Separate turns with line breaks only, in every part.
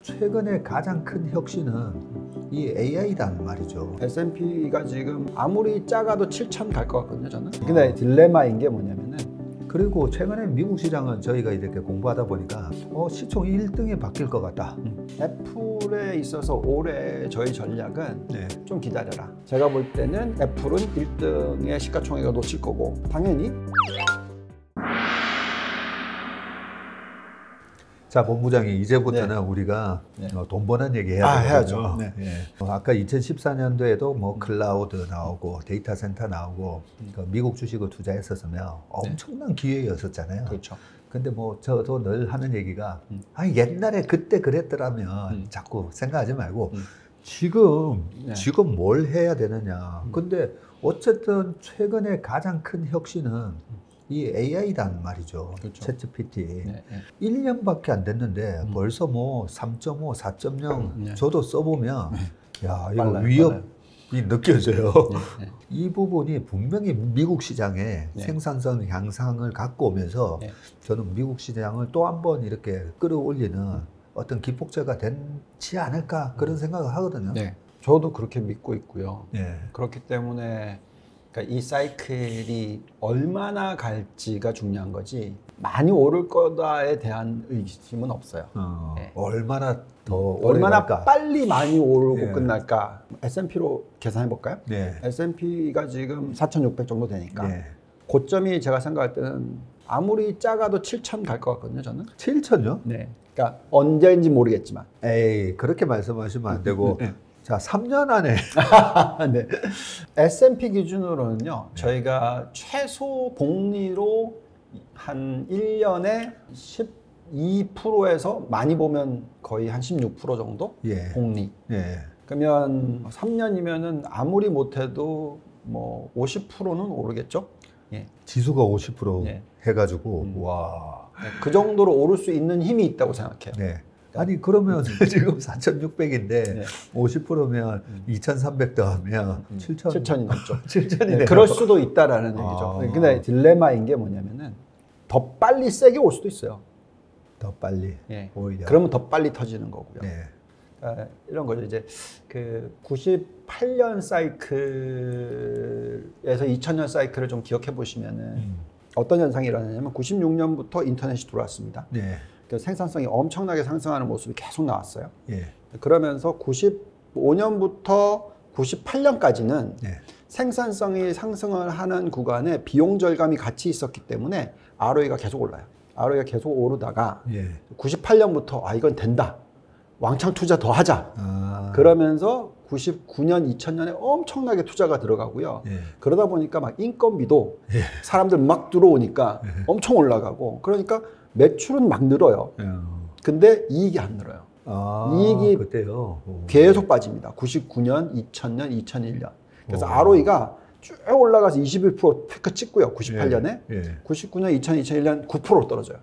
최근에 가장 큰 혁신은 이 AI다는 말이죠.
S&P가 지금 아무리 작아도 7천 갈 것 같거든요, 저는. 근데 딜레마인 게 뭐냐면은,
그리고 최근에 미국 시장은 저희가 이렇게 공부하다 보니까 시총 1등이 바뀔 것 같다.
애플에 있어서 올해 저희 전략은
네.
좀 기다려라. 제가 볼 때는 애플은 1등의 시가총액을 놓칠 거고, 당연히.
자, 본부장이 이제부터는 우리가 돈 버는 얘기 해야 되거든요.
해야죠. 네.
아까 2014년도에도 뭐 클라우드 나오고 데이터 센터 나오고 미국 주식을 투자했었으면 엄청난 기회였었잖아요.
그렇죠.
근데 뭐 저도 늘 하는 얘기가 옛날에 그때 그랬더라면 자꾸 생각하지 말고 지금 뭘 해야 되느냐. 근데 어쨌든 최근에 가장 큰 혁신은 이 AI다는 말이죠.
그렇죠.
챗GPT. 1년밖에 안 됐는데 벌써 뭐 3.5, 4.0 저도 써보면 야, 이거
빨라요,
위협이 느껴져요. 이 부분이 분명히 미국 시장에 생산성 향상을 갖고 오면서 저는 미국 시장을 또 한 번 이렇게 끌어올리는 어떤 기폭제가 되지 않을까 그런 생각을 하거든요.
저도 그렇게 믿고 있고요.
네.
그렇기 때문에 이 사이클이 얼마나 갈지가 중요한 거지 많이 오를 거다에 대한 의심은 없어요.
얼마나 더
얼마나
갈까?
빨리 많이 오르고 끝날까? S&P로 계산해 볼까요?
네.
S&P가 지금 4,600 정도 되니까 고점이 제가 생각할 때는 아무리 작아도 7천 갈 것 같거든요, 저는.
7천요?
네. 그러니까 언제인지 모르겠지만.
에이, 그렇게 말씀하시면 안 되고. 자, 3년 안에.
네. S&P 기준으로는요, 저희가 최소 복리로 한 1년에 12%에서 많이 보면 거의 한 16% 정도? 복리. 그러면 3년이면은 아무리 못해도 뭐 50%는 오르겠죠?
지수가 50% 해가지고, 와.
그 정도로 오를 수 있는 힘이 있다고 생각해요.
아니 그러면 지금 4,600인데 50%면 2,300 더하면
7천이 넘죠.
7천이네요.
그럴 수도 있다라는 얘기죠. 근데 딜레마인 게 뭐냐면은 더 빨리 세게 올 수도 있어요.
더 빨리. 오히려.
그러면 더 빨리 터지는 거고요. 이런 거죠. 이제 그 98년 사이클에서 2000년 사이클을 좀 기억해 보시면은 어떤 현상이 일어나냐면 96년부터 인터넷이 들어왔습니다. 그 생산성이 엄청나게 상승하는 모습이 계속 나왔어요. 그러면서 95년부터 98년까지는 생산성이 상승을 하는 구간에 비용 절감이 같이 있었기 때문에 ROE가 계속 올라요. ROE가 계속 오르다가 98년부터 이건 된다. 왕창 투자 더 하자. 그러면서 99년, 2000년에 엄청나게 투자가 들어가고요. 그러다 보니까 막 인건비도 사람들 막 들어오니까 엄청 올라가고 그러니까 매출은 막 늘어요. 근데 이익이 안 늘어요. 이익이
그때요.
계속 빠집니다. 99년, 2000년, 2001년. 그래서 ROE가 쭉 올라가서 21% 테크 찍고요. 98년에. 99년, 2000, 2001년 9%로 떨어져요.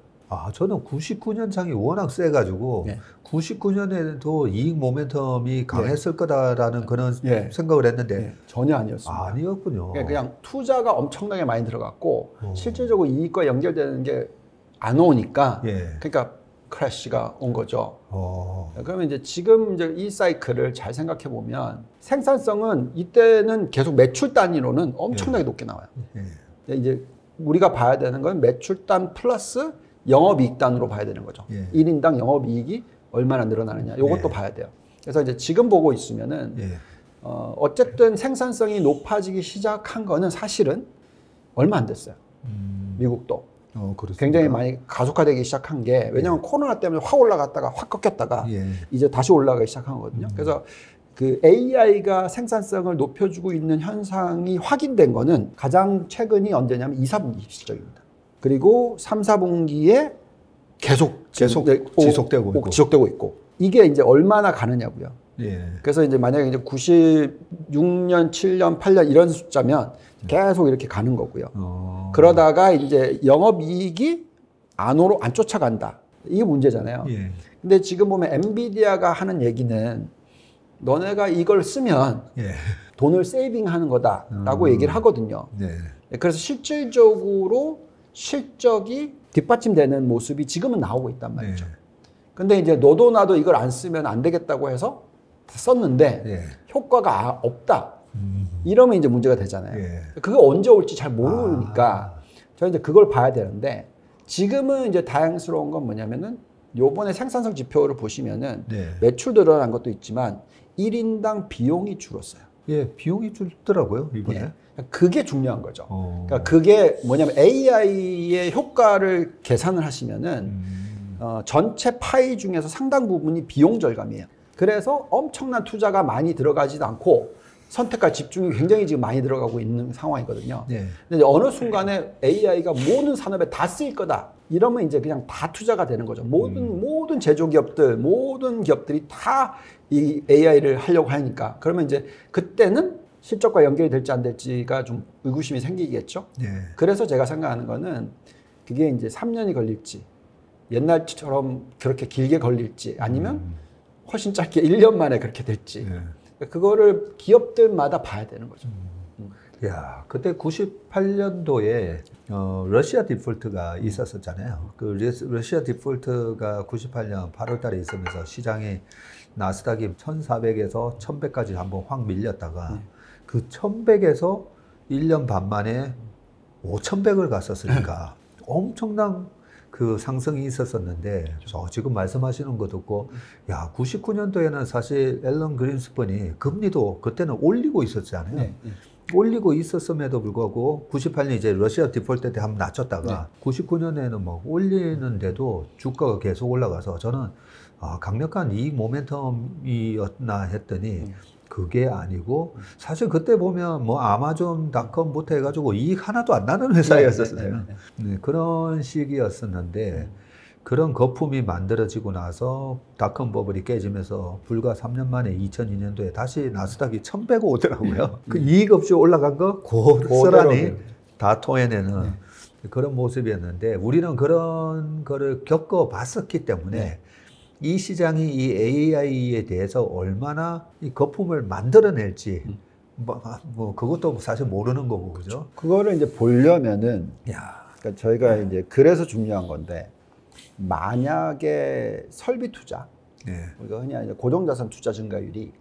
저는 99년 장이 워낙 세가지고 99년에도 이익 모멘텀이 강했을 거다라는 그런 생각을 했는데
전혀 아니었습니다.
아니었군요.
그냥 투자가 엄청나게 많이 들어갔고 실질적으로 이익과 연결되는 게 안 오니까 그러니까 크래시가 온 거죠. 그러면 이제 지금 이제 이 사이클을 잘 생각해 보면 생산성은 이때는 계속 매출 단위로는 엄청나게 높게 나와요. 이제 우리가 봐야 되는 건 매출단 플러스 영업이익단으로 봐야 되는 거죠. 1인당 영업이익이 얼마나 늘어나느냐 이것도 봐야 돼요. 그래서 이제 지금 보고 있으면은 어쨌든 생산성이 높아지기 시작한 거는 사실은 얼마 안 됐어요. 미국도. 굉장히 많이 가속화되기 시작한 게 왜냐하면 코로나 때문에 확 올라갔다가 확 꺾였다가 이제 다시 올라가기 시작한 거거든요. 그래서 그 AI가 생산성을 높여주고 있는 현상이 확인된 거는 가장 최근이 언제냐면 2, 4분기 시점입니다. 그리고 3, 4분기에 계속 지속되고 있고 이게 이제 얼마나 가느냐고요. 그래서 이제 만약에 이제 96년, 7년, 8년 이런 숫자면 계속 이렇게 가는 거고요. 그러다가 이제 영업이익이 안 쫓아간다. 이게 문제잖아요. 근데 지금 보면 엔비디아가 하는 얘기는 너네가 이걸 쓰면 돈을 세이빙하는 거다라고 얘기를 하거든요. 그래서 실질적으로 실적이 뒷받침되는 모습이 지금은 나오고 있단 말이죠. 근데 이제 너도 나도 이걸 안 쓰면 안 되겠다고 해서 썼는데
예.
효과가 없다. 이러면 이제 문제가 되잖아요.
예.
그게 언제 올지 잘 모르니까 저는 이제 그걸 봐야 되는데 지금은 이제 다양스러운 건 뭐냐면은 요번에 생산성 지표를 보시면은
네.
매출 늘어난 것도 있지만 1인당 비용이 줄었어요.
예, 비용이 줄더라고요, 이번에.
예. 그게 중요한 거죠. 그러니까 그게 뭐냐면 AI의 효과를 계산을 하시면은 전체 파이 중에서 상당 부분이 비용 절감이에요. 그래서 엄청난 투자가 많이 들어가지도 않고 선택과 집중이 굉장히 지금 많이 들어가고 있는 상황이거든요.
네.
근데 어느 순간에 AI가 모든 산업에 다 쓰일 거다. 이러면 이제 그냥 다 투자가 되는 거죠. 모든 제조기업들, 모든 기업들이 다 이 AI를 하려고 하니까. 그러면 이제 그때는 실적과 연결이 될지 안 될지가 좀 의구심이 생기겠죠.
네.
그래서 제가 생각하는 거는 그게 이제 3년이 걸릴지, 옛날처럼 그렇게 길게 걸릴지, 아니면 훨씬 짧게 1년 만에 그렇게 될지.
네.
그거를 기업들마다 봐야 되는 거죠.
야, 그때 98년도에 러시아 디폴트가 있었었잖아요. 그 러시아 디폴트가 98년 8월 달에 있으면서 시장이 나스닥이 1400에서 1100까지 한번 확 밀렸다가 그 1100에서 1년 반 만에 5100을 갔었으니까 엄청난 그 상승이 있었었는데 지금 말씀하시는 거 듣고 야 99년도에는 사실 앨런 그린스펀이 금리도 그때는 올리고 있었잖아요. 네. 올리고 있었음에도 불구하고 98년 이제 러시아 디폴트 때 한번 낮췄다가 99년에는 뭐 올리는데도 주가가 계속 올라가서 저는 강력한 이익 모멘텀이었나 했더니 그게 아니고 사실 그때 보면 뭐 아마존닷컴부터 해가지고 이익 하나도 안 나는 회사였었어요. 네, 그런 시기였었는데 그런 거품이 만들어지고 나서 닷컴 버블이 깨지면서 불과 3년 만에 2002년도에 다시 나스닥이 1100 오더라고요. 그 이익 없이 올라간 거 고스란히 다 토해내는 그런 모습이었는데 우리는 그런 거를 겪어봤었기 때문에 이 시장이 이 AI에 대해서 얼마나 이 거품을 만들어낼지 뭐 그것도 사실 모르는 거고 그죠?
그거를 이제 보려면은 그러니까 저희가 이제 그래서 중요한 건데 만약에 설비 투자 우리가 흔히 이제 고정자산 투자 증가율이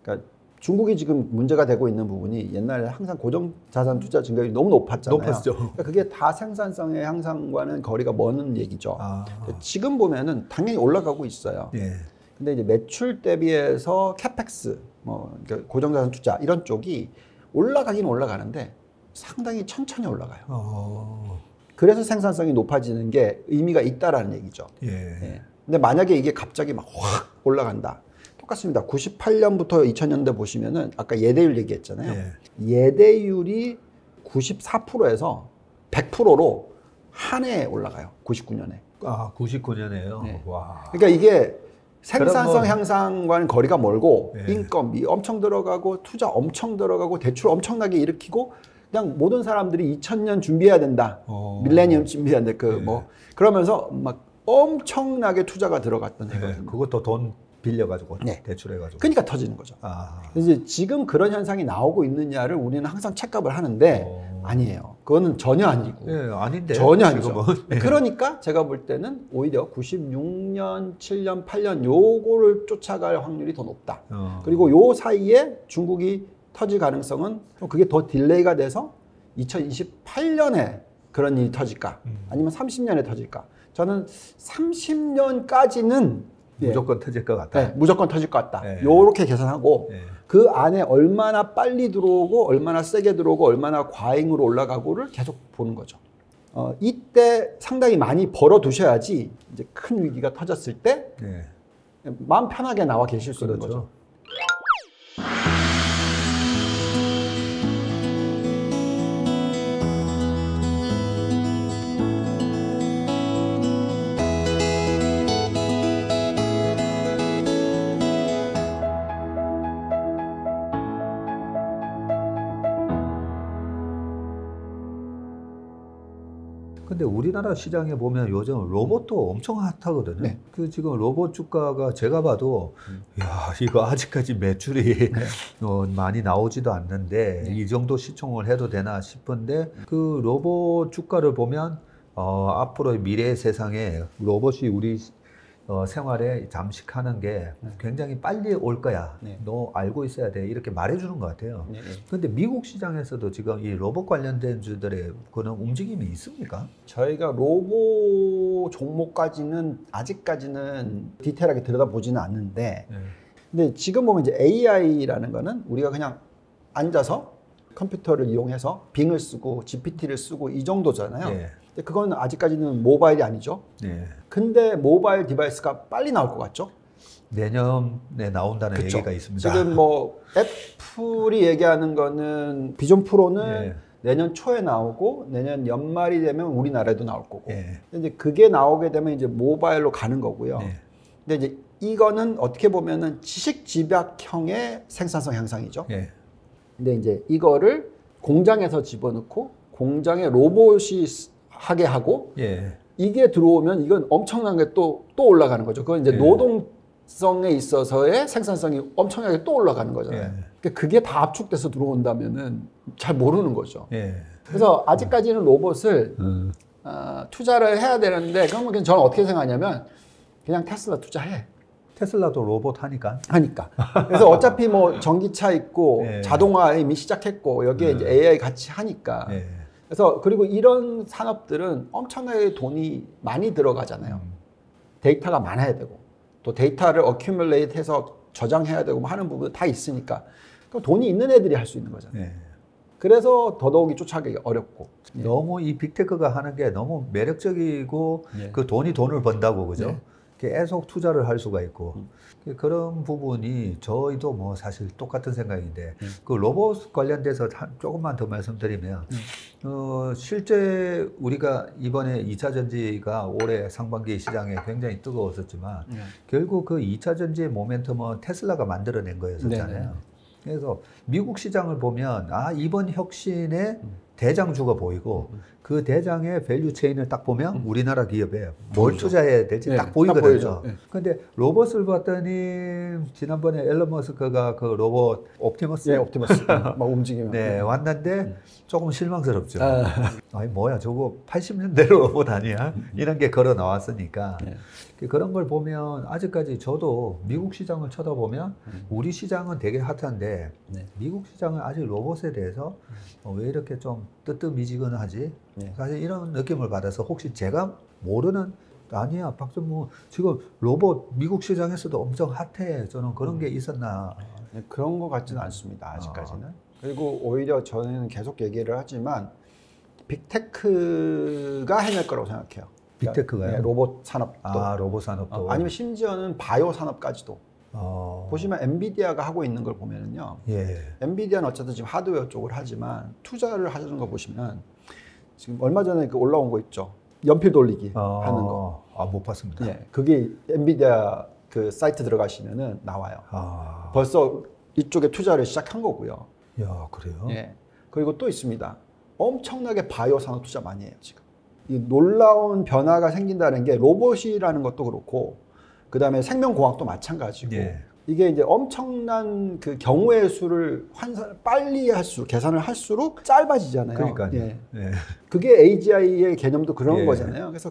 그러니까 중국이 지금 문제가 되고 있는 부분이 옛날에 항상 고정자산 투자 증가율이 너무 높았잖아요.
높았죠.
그러니까 그게 다 생산성의 향상과는 거리가 먼 얘기죠. 지금 보면은 당연히 올라가고 있어요. 근데 이제 매출 대비해서 캐펙스, 뭐 그러니까 고정자산 투자 이런 쪽이 올라가긴 올라가는데 상당히 천천히 올라가요. 그래서 생산성이 높아지는 게 의미가 있다라는 얘기죠. 근데 만약에 이게 갑자기 막 확 올라간다. 똑같습니다. 98년부터 2000년대 보시면은 아까 예대율 얘기했잖아요. 예대율이 94%에서 100%로 한 해에 올라가요. 99년에.
99년에요?
와. 그러니까 이게 생산성 향상과는 거리가 멀고 인건비 엄청 들어가고 투자 엄청 들어가고 대출 엄청나게 일으키고 그냥 모든 사람들이 2000년 준비해야 된다. 밀레니엄 준비해야 돼. 뭐 그러면서 막 엄청나게 투자가 들어갔던 해거든요.
그것도 돈 빌려가지고 대출해가지고.
그러니까 터지는 거죠. 이제 지금 그런 현상이 나오고 있느냐를 우리는 항상 체크업을 하는데 아니에요. 그거는 전혀 아니고.
아닌데.
전혀 아니죠. 그러니까 제가 볼 때는 오히려 96년, 7년, 8년 요거를 쫓아갈 확률이 더 높다. 그리고 요 사이에 중국이 터질 가능성은 그게 더 딜레이가 돼서 2028년에 그런 일이 터질까? 아니면 30년에 터질까? 저는 30년까지는
무조건 터질 것 같다.
무조건 터질 것 같다. 요렇게 계산하고 그 안에 얼마나 빨리 들어오고 얼마나 세게 들어오고 얼마나 과잉으로 올라가고를 계속 보는 거죠. 이때 상당히 많이 벌어 두셔야지 이제 큰 위기가 터졌을 때 마음 편하게 나와 계실 수 있는 거죠.
근데 우리나라 시장에 보면 요즘 로봇도 엄청 핫하거든요. 그 지금 로봇 주가가 제가 봐도 야 이거 아직까지 매출이 많이 나오지도 않는데 이 정도 시총을 해도 되나 싶은데 그 로봇 주가를 보면 앞으로의 미래의 세상에 로봇이 우리 생활에 잠식하는 게 굉장히 빨리 올 거야.
네.
너 알고 있어야 돼. 이렇게 말해주는 것 같아요.
네.
그런데 미국 시장에서도 지금 이 로봇 관련된 주들의 그런 움직임이 있습니까?
저희가 로봇 종목까지는 아직까지는 디테일하게 들여다보지는 않는데 근데 지금 보면 이제 AI라는 거는 우리가 그냥 앉아서 컴퓨터를 이용해서 빙을 쓰고 GPT를 쓰고 이 정도잖아요. 근데 그건 아직까지는 모바일이 아니죠. 근데 모바일 디바이스가 빨리 나올 것 같죠?
내년에 나온다는
그쵸.
얘기가 있습니다.
지금 뭐 애플이 얘기하는 거는 비전 프로는 내년 초에 나오고 내년 연말이 되면 우리나라에도 나올 거고. 근데 그게 나오게 되면 이제 모바일로 가는 거고요. 근데 이제 이거는 어떻게 보면은 지식 집약형의 생산성 향상이죠. 근데 이제 이거를 공장에서 집어넣고 공장에 로봇이 하게 하고 이게 들어오면 이건 엄청난 게 또 올라가는 거죠. 그건 이제 노동성에 있어서의 생산성이 엄청나게 또 올라가는 거잖아요. 그러니까 그게 다 압축돼서 들어온다면은 잘 모르는 거죠. 그래서 아직까지는 로봇을 투자를 해야 되는데 그러면 저는 어떻게 생각하냐면 그냥 테슬라 투자해.
테슬라도 로봇 하니까.
그래서 어차피 뭐 전기차 있고 자동화 이미 시작했고 여기에 이제 AI 같이 하니까. 그래서 그리고 이런 산업들은 엄청나게 돈이 많이 들어가잖아요. 데이터가 많아야 되고 또 데이터를 어큐뮬레이트 해서 저장해야 되고 뭐 하는 부분 다 있으니까 그럼 돈이 있는 애들이 할 수 있는 거잖아요. 그래서 더더욱이 쫓아가기 어렵고.
너무 이 빅테크가 하는 게 너무 매력적이고 그 돈이 돈을 번다고 그죠? 계속 투자를 할 수가 있고 그런 부분이 저희도 뭐 사실 똑같은 생각인데 그 로봇 관련돼서 조금만 더 말씀드리면 실제 우리가 이번에 2차 전지가 올해 상반기 시장에 굉장히 뜨거웠었지만 결국 그 2차 전지의 모멘텀은 테슬라가 만들어낸 거였었잖아요. 그래서 미국 시장을 보면 이번 혁신의 대장주가 보이고 그 대장의 밸류 체인을 딱 보면 우리나라 기업에 뭘 투자해야 될지 딱 보이거든요. 근데 로봇을 봤더니 지난번에 앨런 머스크가 그 로봇 옵티머스
막 움직이면
왔는데 조금 실망스럽죠. 아니 뭐야 저거 80년대 로봇 아니야? 이런 게 걸어 나왔으니까 그런 걸 보면 아직까지 저도 미국 시장을 쳐다보면 우리 시장은 되게 핫한데 미국 시장은 아직 로봇에 대해서 왜 이렇게 좀 뜨뜻미지근하지? 사실 이런 느낌을 받아서 혹시 제가 모르는 아니야 박전무 지금 로봇 미국 시장에서도 엄청 핫해 저는 그런 게 있었나?
그런 것 같지는 않습니다 아직까지는. 그리고 오히려 저는 계속 얘기를 하지만 빅테크가 해낼 거라고 생각해요.
빅테크가요?
로봇 산업도.
로봇 산업도.
아니면 심지어는 바이오 산업까지도. 보시면 엔비디아가 하고 있는 걸 보면은요. 엔비디아는 어쨌든 지금 하드웨어 쪽을 하지만 투자를 하는 거 보시면 지금 얼마 전에 그 올라온 거 있죠. 연필 돌리기 하는 거.
못 봤습니다.
그게 엔비디아 그 사이트 들어가시면은 나와요. 벌써 이쪽에 투자를 시작한 거고요.
야, 그래요?
그리고 또 있습니다. 엄청나게 바이오 산업 투자 많이 해요, 지금. 이 놀라운 변화가 생긴다는 게 로봇이라는 것도 그렇고 그다음에 생명공학도 마찬가지고 이게 이제 엄청난 그 경우의 수를 빨리 할수록 계산을 할수록 짧아지잖아요.
그러니까요.
그게 AGI의 개념도 그런 거잖아요. 그래서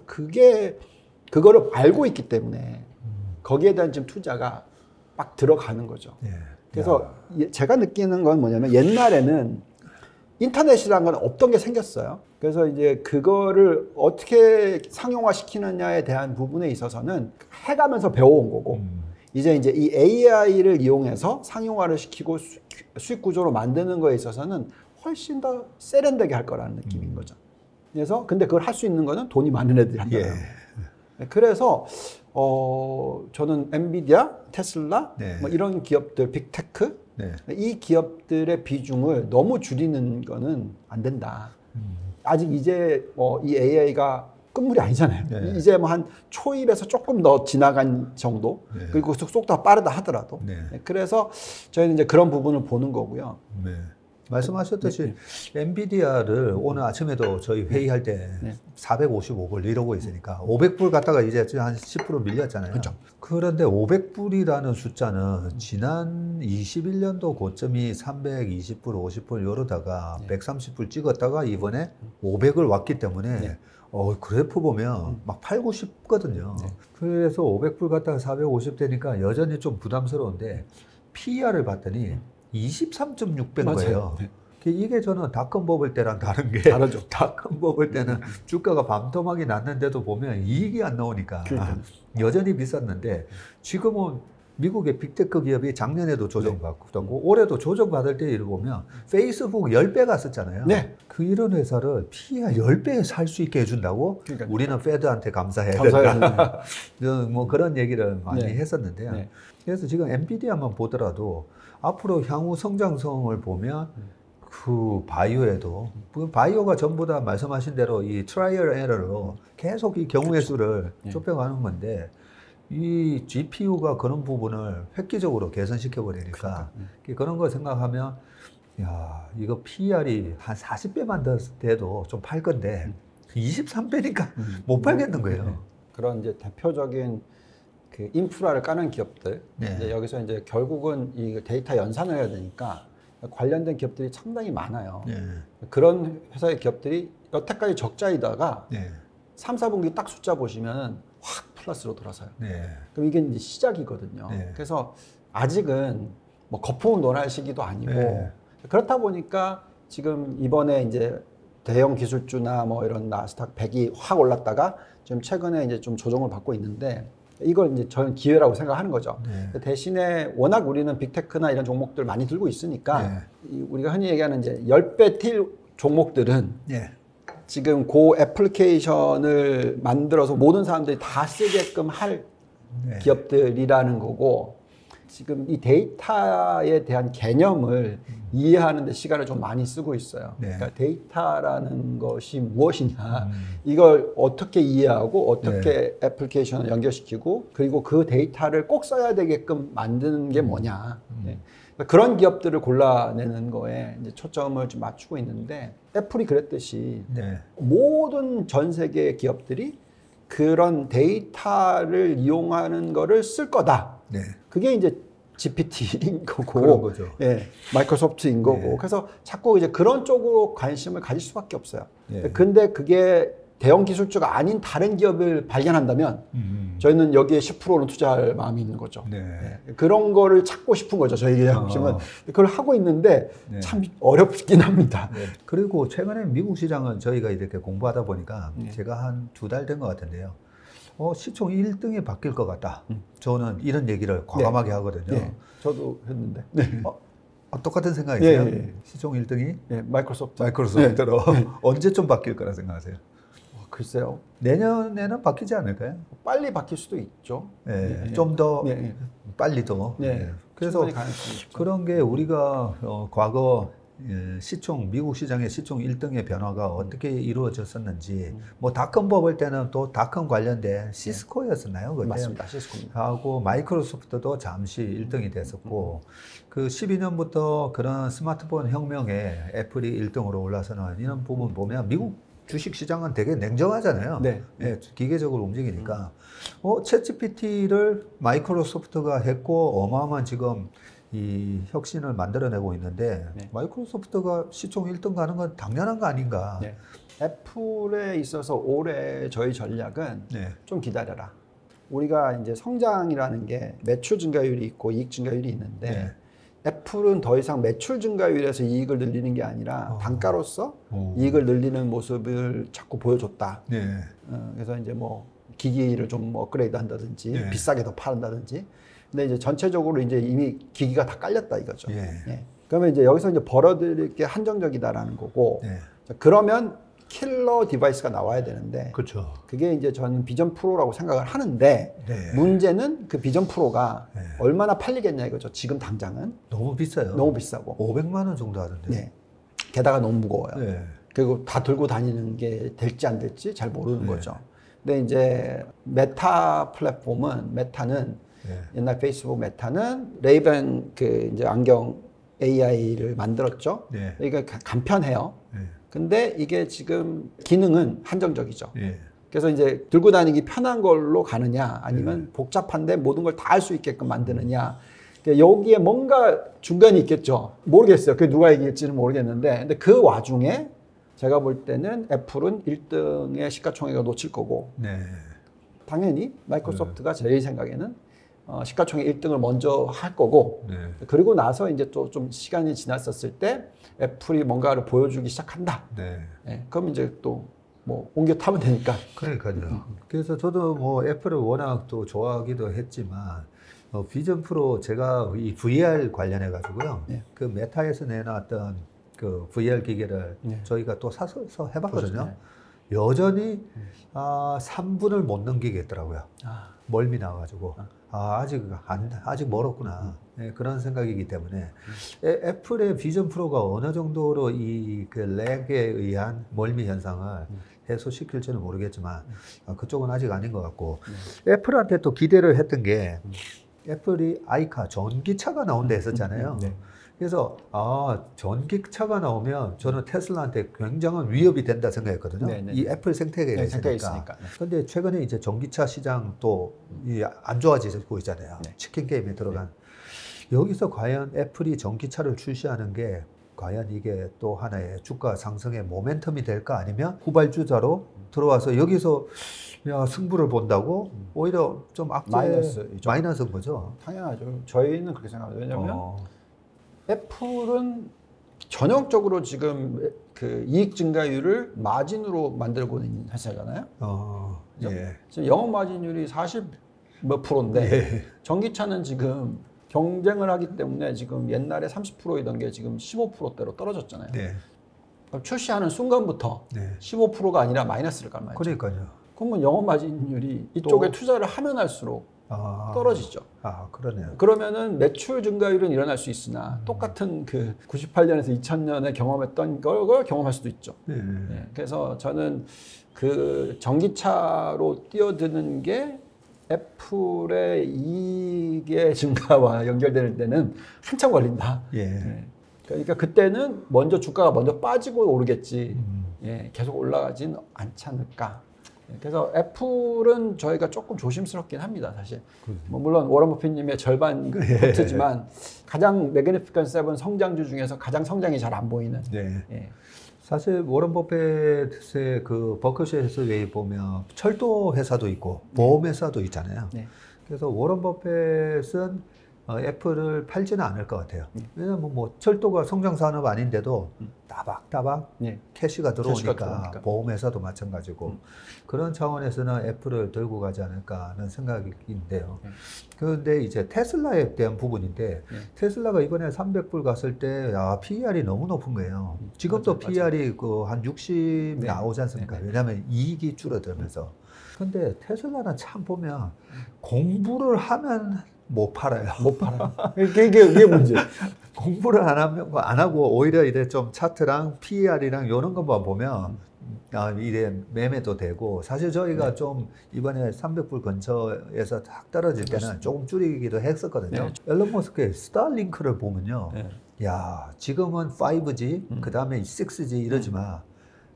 그거를 알고 있기 때문에 거기에 대한 지금 투자가 막 들어가는 거죠. 그래서 제가 느끼는 건 뭐냐면 옛날에는 인터넷이라는 건 없던 게 생겼어요. 그래서 이제 그거를 어떻게 상용화 시키느냐에 대한 부분에 있어서는 해가면서 배워온 거고 이제 이 AI를 이용해서 상용화를 시키고 수익 구조로 만드는 거에 있어서는 훨씬 더 세련되게 할 거라는 느낌인 거죠. 그래서 근데 그걸 할 수 있는 거는 돈이 많은 애들이 한다는 거예요. 그래서 저는 엔비디아, 테슬라 뭐 이런 기업들, 빅테크 이 기업들의 비중을 너무 줄이는 거는 안 된다. 아직 이제 이 AI가 끝물이 아니잖아요. 이제 뭐 한 초입에서 조금 더 지나간 정도. 그리고 속도가 빠르다 하더라도. 그래서 저희는 이제 그런 부분을 보는 거고요.
말씀하셨듯이 엔비디아를 오늘 아침에도 저희 회의할 때 455불 이러고 있으니까 500불 갔다가 이제 한 10% 밀렸잖아요.
그렇죠.
그런데 500불이라는 숫자는 지난 21년도 고점이 320불, 50불 이러다가 130불 찍었다가 이번에 500을 왔기 때문에 그래프 보면 막 8, 90거든요. 그래서 500불 갔다가 450 되니까 여전히 좀 부담스러운데 PER을 봤더니 23.6배인 거예요. 이게 저는 닷컴 버블 때랑 다른 게
다르죠.
닷컴 버블 때는 주가가 밤토막이 났는데도 보면 이익이 안 나오니까 여전히 비쌌는데 지금은 미국의 빅테크 기업이 작년에도 조정받고 올해도 조정받을 때 이를 보면 페이스북 10배 갔었잖아요. 그 이런 회사를 PER 10배에 살 수 있게 해준다고 우리는 페드한테 감사해야 된다. 뭐 그런 얘기를 많이 했었는데요. 그래서 지금 엔비디아만 보더라도 앞으로 향후 성장성을 보면 그 바이오에도 바이오가 전부 다 말씀하신 대로 이 트라이얼 에러로 계속 이 경우의 수를 좁혀가는 건데 이 GPU가 그런 부분을 획기적으로 개선시켜 버리니까 그런 걸 생각하면 야 이거 PER이 한 40배만 더 돼도 좀 팔 건데 23배니까 못 팔겠는 거예요.
그런 이제 대표적인 그 인프라를 까는 기업들 이제 여기서 이제 결국은 이 데이터 연산을 해야 되니까 관련된 기업들이 상당히 많아요. 그런 회사의 기업들이 여태까지 적자이다가 3, 4분기 딱 숫자 보시면 확 플러스로 돌아서요. 그럼 이게 이제 시작이거든요. 그래서 아직은 뭐 거품을 논할 시기도 아니고 그렇다 보니까 지금 이번에 이제 대형 기술주나 뭐 이런 나스닥 100이 확 올랐다가 지금 최근에 이제 좀 조정을 받고 있는데 이걸 이제 저는 기회라고 생각하는 거죠. 대신에 워낙 우리는 빅테크나 이런 종목들 많이 들고 있으니까 우리가 흔히 얘기하는 이제 10배 틸 종목들은 지금 그 애플리케이션을 만들어서 모든 사람들이 다 쓰게끔 할 기업들이라는 거고 지금 이 데이터에 대한 개념을 이해하는 데 시간을 좀 많이 쓰고 있어요. 그러니까 데이터라는 것이 무엇이냐 이걸 어떻게 이해하고 어떻게 애플리케이션을 연결시키고 그리고 그 데이터를 꼭 써야 되게끔 만드는 게 뭐냐 그런 기업들을 골라내는 거에 이제 초점을 좀 맞추고 있는데 애플이 그랬듯이 모든 전 세계 기업들이 그런 데이터를 이용하는 거를 쓸 거다. 그게 이제 GPT인 거고, 마이크로소프트인 거고. 그래서 자꾸 이제 그런 쪽으로 관심을 가질 수밖에 없어요. 근데 그게 대형 기술주가 아닌 다른 기업을 발견한다면 저희는 여기에 10%는 투자할 마음이 있는 거죠. 그런 거를 찾고 싶은 거죠. 저희가 보시면 그걸 하고 있는데 참 어렵긴 합니다.
그리고 최근에 미국 시장은 저희가 이렇게 공부하다 보니까 제가 한 2달 된 것 같은데요. 시총 1등이 바뀔 것 같다. 저는 이런 얘기를 과감하게 하거든요.
저도 했는데.
똑같은 생각이세요? 시총 1등이? 마이크로소프트로. 언제쯤 바뀔 거라 생각하세요?
글쎄요.
내년에는 바뀌지 않을까요?
빨리 바뀔 수도 있죠.
좀 더 빨리 더. 그래서 그런 게 우리가 과거 미국 시장의 시총 1등의 변화가 어떻게 이루어졌었는지 뭐 닷컴 버블 때는 또 닷컴 관련된 시스코였었나요? 그때?
맞습니다. 시스코입니다.
하고 마이크로소프트도 잠시 1등이 됐었고 그 12년부터 그런 스마트폰 혁명에 애플이 1등으로 올라서는 이런 부분 보면 미국 주식 시장은 되게 냉정하잖아요. 기계적으로 움직이니까 챗GPT를 마이크로소프트가 했고 어마어마한 지금 이 혁신을 만들어내고 있는데 마이크로소프트가 시총 1등 가는 건 당연한 거 아닌가.
애플에 있어서 올해 저희 전략은 좀 기다려라. 우리가 이제 성장이라는 게 매출 증가율이 있고 이익 증가율이 있는데 애플은 더 이상 매출 증가율에서 이익을 늘리는 게 아니라 단가로서 이익을 늘리는 모습을 자꾸 보여줬다. 그래서 이제 뭐 기기를 좀 업그레이드 한다든지 비싸게 더 파는다든지. 근데 이제 전체적으로 이제 이미 기기가 다 깔렸다 이거죠. 그러면 이제 여기서 이제 벌어들일 게 한정적이다라는 거고. 그러면 킬러 디바이스가 나와야 되는데. 그게 이제 저는 비전 프로라고 생각을 하는데 문제는 그 비전 프로가 얼마나 팔리겠냐 이거죠. 지금 당장은
너무 비싸요.
너무 비싸고
500만 원 정도 하던데.
게다가 너무 무거워요. 그리고 다 들고 다니는 게 될지 안 될지 잘 모르는 거죠. 근데 이제 메타 플랫폼은 메타는 옛날 페이스북 메타는 레이븐 그 이제 안경에 AI를 만들었죠.
네.
이게 간편해요.
네.
근데 이게 지금 기능은 한정적이죠.
네.
그래서 이제 들고 다니기 편한 걸로 가느냐 아니면 복잡한데 모든 걸 다 할 수 있게끔 만드느냐. 여기에 뭔가 중간이 있겠죠. 모르겠어요. 그게 누가 얘기할지는 모르겠는데 근데 그 와중에 제가 볼 때는 애플은 1등의 시가총액을 놓칠 거고
네.
당연히 마이크로소프트가 제 생각에는 시가총액 1등을 먼저 할 거고
네.
그리고 나서 이제 또 좀 시간이 지났었을 때 애플이 뭔가를 보여주기 시작한다.
네.
네, 그럼 이제 또 뭐 옮겨 타면 되니까.
그러니까요. 그래서 저도 뭐 애플을 워낙 또 좋아하기도 했지만 비전 프로 제가 이 VR 관련해 가지고요.
네.
그 메타에서 내놨던 그 VR 기계를
네.
저희가 또 사서 해봤거든요.
그렇죠.
여전히 3분을 못 넘기겠더라고요. 멀미 나와가지고 아직 멀었구나. 네, 그런 생각이기 때문에 애플의 비전 프로가 어느 정도로 이 그 렉에 의한 멀미 현상을 해소시킬지는 모르겠지만 그쪽은 아직 아닌 것 같고 애플한테 또 기대를 했던 게 애플이 아이카 전기차가 나온다 했었잖아요. 네. 그래서 전기차가 나오면 저는 테슬라한테 굉장한 위협이 된다 생각했거든요.
네네.
이 애플 생태계가 있으니까. 그런데 최근에 이제 전기차 시장 또 안 좋아지고 있잖아요.
네.
치킨 게임에 들어간. 여기서 과연 애플이 전기차를 출시하는 게 과연 이게 또 하나의 주가 상승의 모멘텀이 될까 아니면 후발주자로 들어와서 여기서 승부를 본다고 오히려 좀 마이너스인 거죠.
당연하죠. 저희는 그렇게 생각해요. 왜냐하면 애플은 전형적으로 지금 그 이익 증가율을 마진으로 만들고 있는 회사잖아요.
예.
지금 영업 마진율이 40 몇 프로인데
예.
전기차는 지금 경쟁을 하기 때문에 지금 옛날에 30%이던 게 지금 15%대로 떨어졌잖아요.
네.
그럼 출시하는 순간부터
네.
15%가 아니라 마이너스를 깔아야죠.
그러니까요.
그러면 영업 마진율이 이쪽에 투자를 하면 할수록 떨어지죠.
그러네요.
그러면은 매출 증가율은 일어날 수 있으나 똑같은 그 98년에서 2000년에 경험했던 걸 경험할 수도 있죠. 네. 그래서 저는 그 전기차로 뛰어드는 게 애플의 이익의 증가와 연결될 때는 한참 걸린다.
예.
그러니까 그때는 먼저 주가가 먼저 빠지고 오르겠지. 계속 올라가진 않지 않을까. 그래서 애플은 저희가 조금 조심스럽긴 합니다, 사실. 뭐 물론 워런 버핏님의 절반 포트지만 가장 매그니피컨 세븐 성장주 중에서 가장 성장이 잘 안 보이는.
네. 사실 워런 버핏의 그 버크셔 해서웨이 보면 철도 회사도 있고 보험 회사도 있잖아요. 네. 그래서 워런 버핏은 애플을 팔지는 않을 것 같아요. 왜냐면 뭐 철도가 성장 산업 아닌데도 따박따박 캐시가 들어오니까 보험회사도 마찬가지고 그런 차원에서는 애플을 들고 가지 않을까 하는 생각인데요. 그런데 이제 테슬라에 대한 부분인데 테슬라가 이번에 300불 갔을 때 PER이 너무 높은 거예요. 지금도 PER이 그 한 60 나오지 않습니까? 왜냐하면 이익이 줄어들면서. 근데 테슬라는 참 보면 공부를 하면 못 팔아요.
못 팔아요. 이게 문제.
공부를 안 하고 오히려 이래 좀 차트랑 PER이랑 이런 것만 보면 이래 매매도 되고 사실 저희가 좀 이번에 300불 근처에서 딱 떨어질 때는 조금 줄이기도 했었거든요. 앨런 머스크의 스타링크를 보면요. 야, 지금은 5G, 그 다음에 6G 이러지만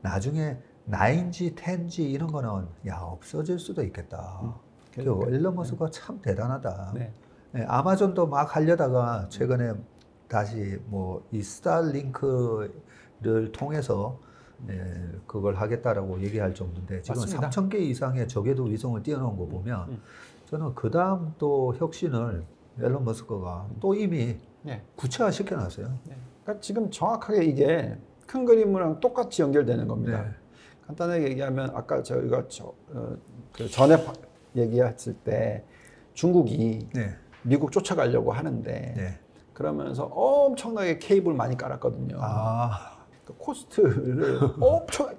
나중에 9G, 10G 이런 거는 없어질 수도 있겠다. 앨런 머스크가 참 대단하다. 아마존도 막 하려다가 최근에 다시 뭐 이 스타링크를 통해서 그걸 하겠다라고 얘기할 정도인데 지금 3,000개 이상의 저궤도 위성을 띄워놓은 거 보면 저는 그 다음 또 혁신을 앨런 머스크가 또 이미 구체화 시켜놨어요.
그러니까 지금 정확하게 이게 큰 그림이랑 똑같이 연결되는 겁니다. 간단하게 얘기하면 아까 저희가 그 전에 얘기했을 때 중국이 미국 쫓아가려고 하는데 그러면서 엄청나게 케이블 많이 깔았거든요. 그 코스트를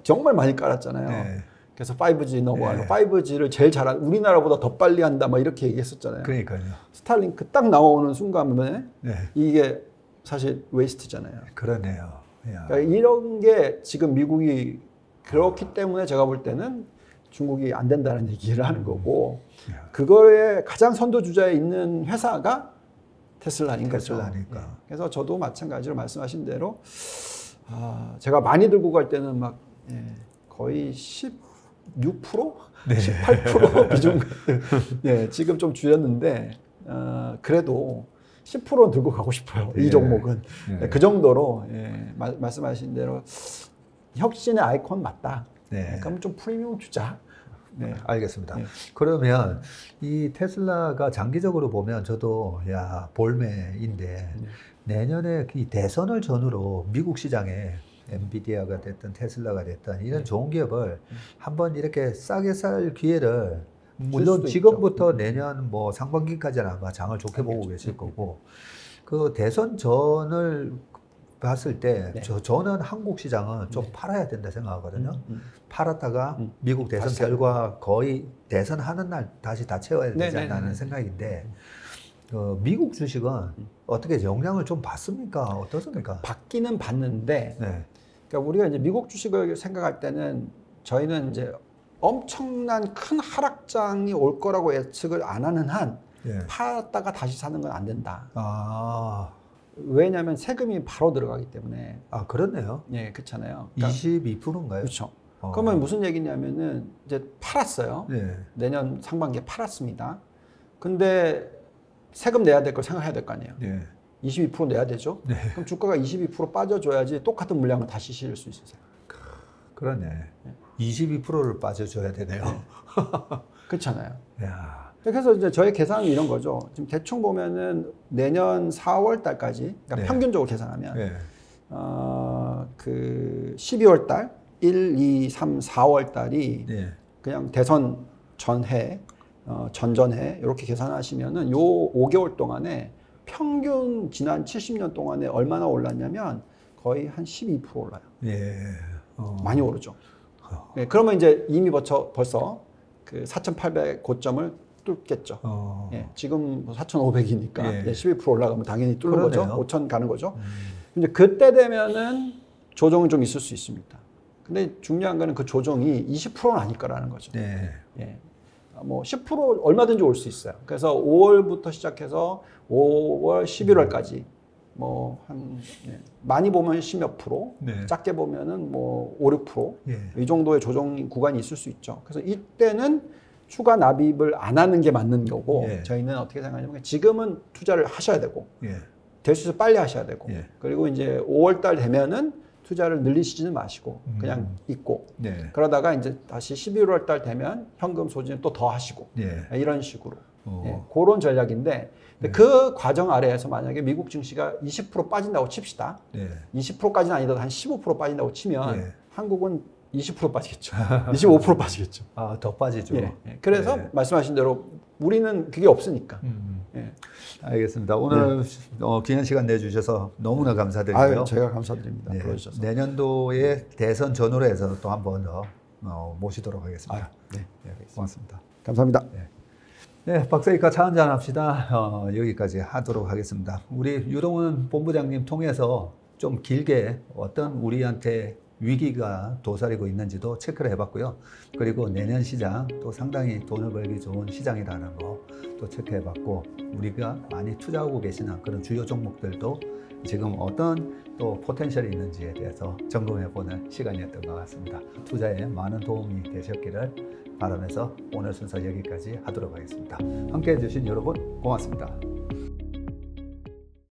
정말 많이 깔았잖아요. 그래서 5G 넘어가고 5G를 제일 잘하는 우리나라보다 더 빨리 한다 막 이렇게 얘기했었잖아요.
그러니까요.
스타링크 딱 나오는 순간에 이게 사실 웨이스트잖아요.
그러네요.
그러니까 이런 게 지금 미국이 그렇기 때문에 제가 볼 때는 중국이 안 된다는 얘기를 하는 거고 그거에 가장 선두주자에 있는 회사가 테슬라인 거죠.
테슬라니까.
예. 그래서 저도 마찬가지로 말씀하신 대로 제가 많이 들고 갈 때는 막 거의 16%?
네.
18% 비중. 예, 지금 좀 줄였는데 그래도 10%는 들고 가고 싶어요. 이 종목은. 그 정도로 말씀하신 대로 혁신의 아이콘 맞다. 그럼 좀 프리미엄 주자.
네, 알겠습니다. 그러면 이 테슬라가 장기적으로 보면 저도 볼매인데 내년에 이 대선을 전후로 미국 시장에 엔비디아가 됐든 테슬라가 됐든 이런 좋은 기업을 한번 이렇게 싸게 살 기회를 물론 지금부터 내년 뭐 상반기까지는 아마 장을 좋게 보고 계실 거고 그 대선 전을 봤을 때 저는 한국 시장은 좀 팔아야 된다 생각하거든요. 팔았다가 미국 대선 결과 거의 대선하는 날 다시 다 채워야 되지 않나는 생각인데 미국 주식은 어떻게 영향을 좀 받습니까? 어떻습니까?
받기는 받는데 그러니까 우리가 이제 미국 주식을 생각할 때는 저희는 이제 엄청난 큰 하락장이 올 거라고 예측을 안 하는 한 팔았다가 다시 사는 건 안 된다. 왜냐하면 세금이 바로 들어가기 때문에.
그렇네요.
예, 그렇잖아요.
그러니까 22%인가요?
그렇죠. 그러면 무슨 얘기냐면은 이제 팔았어요. 내년 상반기에 팔았습니다. 근데 세금 내야 될 걸 생각해야 될 거 아니에요. 22% 내야 되죠. 그럼 주가가 22% 빠져줘야지 똑같은 물량을 다시 실을 수 있어요.
그러네. 22%를 빠져줘야 되네요.
그렇잖아요. 그래서 이제 저희 계산은 이런 거죠. 지금 대충 보면은 내년 4월 달까지, 그러니까 평균적으로 계산하면, 그 12월 달, 1, 2, 3, 4월 달이 그냥 대선 전해, 전전해, 이렇게 계산하시면은 요 5개월 동안에 평균 지난 70년 동안에 얼마나 올랐냐면 거의 한 12% 올라요. 많이 오르죠. 그러면 이제 이미 벌써 그 4,800 고점을 뚫겠죠. 지금 4,500이니까 12% 올라가면 당연히 뚫는 거죠. 5,000 가는 거죠. 근데 그때 되면은 조정은 좀 있을 수 있습니다. 근데 중요한 거는 그 조정이 20%는 아닐 거라는 거죠. 뭐 10% 얼마든지 올 수 있어요. 그래서 5월부터 시작해서 5월, 11월까지 뭐 한 많이 보면 10몇 프로, 작게 보면은 뭐 5, 6% 이 정도의 조정 구간이 있을 수 있죠. 그래서 이때는 추가 납입을 안 하는 게 맞는 거고 저희는 어떻게 생각하냐면 지금은 투자를 하셔야 되고 될 수 있으면 빨리 하셔야 되고 그리고 이제 5월 달 되면은 투자를 늘리시지는 마시고 그냥 있고 그러다가 이제 다시 11월 달 되면 현금 소진을 또 더 하시고 이런 식으로 그런 전략인데 그 과정 아래에서 만약에 미국 증시가 20% 빠진다고 칩시다. 20%까지는 아니더라도 한 15% 빠진다고 치면 한국은 20% 빠지겠죠. 25% 빠지겠죠.
더 빠지죠.
그래서 말씀하신 대로 우리는 그게 없으니까.
알겠습니다. 오늘 귀한 시간 내주셔서 너무나 감사드리고요.
제가 감사드립니다. 불러주셔서.
내년도에 대선 전후로 해서 또 한 번 더 모시도록 하겠습니다. 고맙습니다.
감사합니다.
박사이카 차 한잔 합시다. 여기까지 하도록 하겠습니다. 우리 유동훈 본부장님 통해서 좀 길게 어떤 우리한테 위기가 도사리고 있는지도 체크를 해봤고요. 그리고 내년 시장 또 상당히 돈을 벌기 좋은 시장이라는 거 또 체크해봤고 우리가 많이 투자하고 계시는 그런 주요 종목들도 지금 어떤 또 포텐셜이 있는지에 대해서 점검해보는 시간이었던 것 같습니다. 투자에 많은 도움이 되셨기를 바라면서 오늘 순서 여기까지 하도록 하겠습니다. 함께해 주신 여러분 고맙습니다.